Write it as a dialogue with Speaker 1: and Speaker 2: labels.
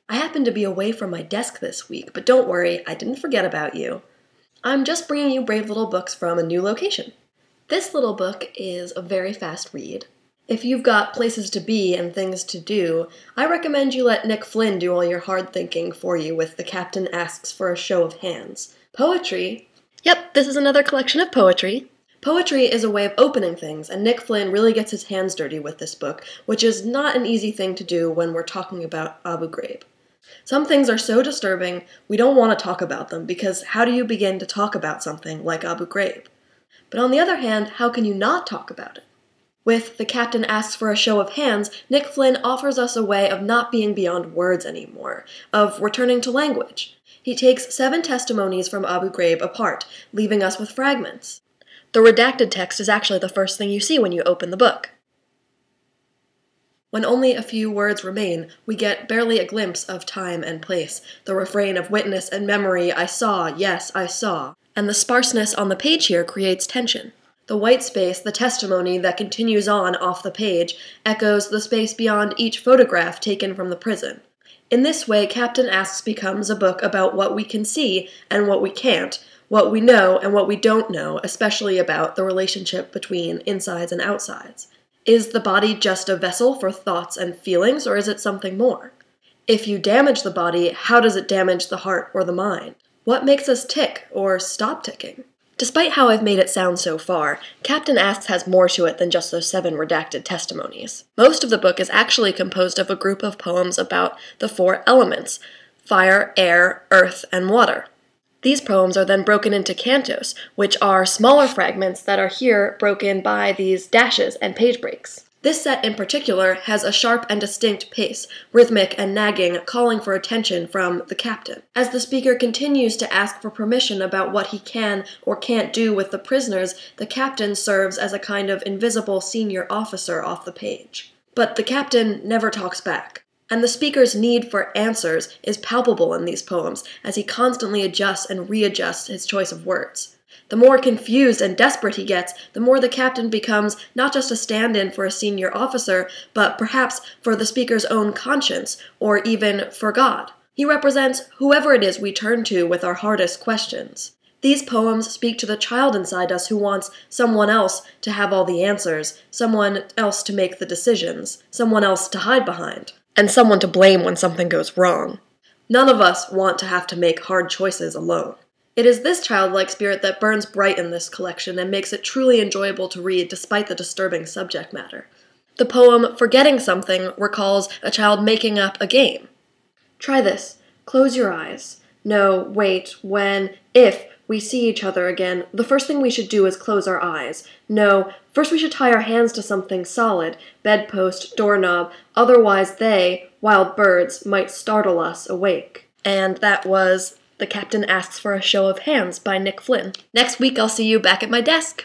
Speaker 1: I happened to be away from my desk this week, but don't worry, I didn't forget about you. I'm just bringing you brave little books from a new location. This little book is a very fast read. If you've got places to be and things to do, I recommend you let Nick Flynn do all your hard thinking for you with The Captain Asks for a Show of Hands. Poetry? Yep, this is another collection of poetry. Poetry is a way of opening things, and Nick Flynn really gets his hands dirty with this book, which is not an easy thing to do when we're talking about Abu Ghraib. Some things are so disturbing, we don't want to talk about them, because how do you begin to talk about something like Abu Ghraib? But on the other hand, how can you not talk about it? With The Captain Asks for a Show of Hands, Nick Flynn offers us a way of not being beyond words anymore, of returning to language. He takes 7 testimonies from Abu Ghraib apart, leaving us with fragments. The redacted text is actually the first thing you see when you open the book. When only a few words remain, we get barely a glimpse of time and place, the refrain of witness and memory, I saw, yes, I saw, and the sparseness on the page here creates tension. The white space, the testimony that continues on off the page, echoes the space beyond each photograph taken from the prison. In this way, Captain Asks becomes a book about what we can see and what we can't, what we know and what we don't know, especially about the relationship between insides and outsides. Is the body just a vessel for thoughts and feelings, or is it something more? If you damage the body, how does it damage the heart or the mind? What makes us tick or stop ticking? Despite how I've made it sound so far, Captain Asks has more to it than just those 7 redacted testimonies. Most of the book is actually composed of a group of poems about the 4 elements: fire, air, earth, and water. These poems are then broken into cantos, which are smaller fragments that are here broken by these dashes and page breaks. This set in particular has a sharp and distinct pace, rhythmic and nagging, calling for attention from the captain. As the speaker continues to ask for permission about what he can or can't do with the prisoners, the captain serves as a kind of invisible senior officer off the page. But the captain never talks back. And the speaker's need for answers is palpable in these poems, as he constantly adjusts and readjusts his choice of words. The more confused and desperate he gets, the more the captain becomes not just a stand-in for a senior officer, but perhaps for the speaker's own conscience, or even for God. He represents whoever it is we turn to with our hardest questions. These poems speak to the child inside us who wants someone else to have all the answers, someone else to make the decisions, someone else to hide behind, and someone to blame when something goes wrong. None of us want to have to make hard choices alone. It is this childlike spirit that burns bright in this collection and makes it truly enjoyable to read despite the disturbing subject matter. The poem Forgetting Something recalls a child making up a game. Try this. Close your eyes. No, wait, if we see each other again, the first thing we should do is close our eyes. No, first we should tie our hands to something solid, bedpost, doorknob, otherwise they, wild birds, might startle us awake. And that was The Captain Asks for a Show of Hands by Nick Flynn. Next week I'll see you back at my desk.